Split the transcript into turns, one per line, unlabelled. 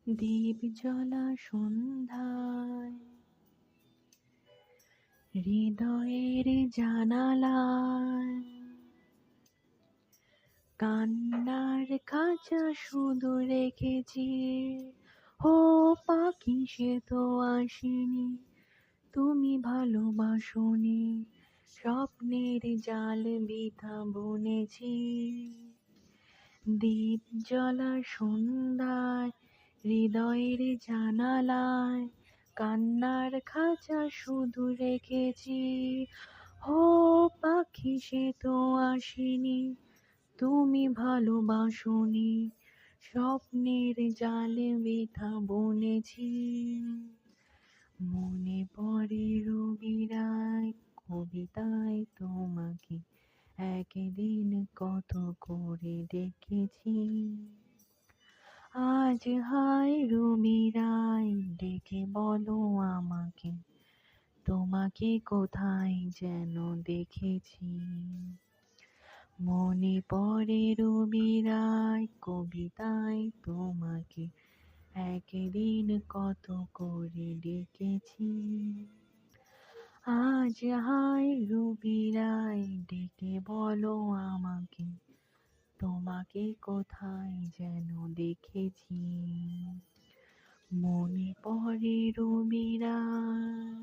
দীপ জ্বলা সন্ধ্যায় হৃদয়ের জানালায় কান্নার খাঁচা শুধু রেখেছি। ও পাখি সে তো আসেনি, তুমি ভালোবাসোনি, স্বপ্নের জাল বৃথা বুনেছি। দীপ জ্বলা সন্ধ্যায় হৃদয়ের জানালায় কান্নার খাঁচা শুধু রেখেছি। ও পাখি সে তো আসেনি, তুমি ভালোবাসোনি, স্বপ্নের জালে বৃথা বুনেছি। মনে পড়ে রবিরায় কবিতায় তোমাকে একদিন কত করে ডেকেছি। আজ হায় রবিরায় ডেকে বলো আমাকে, তোমাকে কোথায় যেন দেখেছি। মনে পড়ে রবিরায় কবিতায় তোমাকে একদিন কত করে ডেকেছি। আজ হায় রবিরায় ডেকে বলো আমাকে, তোমাকে কোথায় যেন দেখেছি। মনে পড়ে রবিরায়।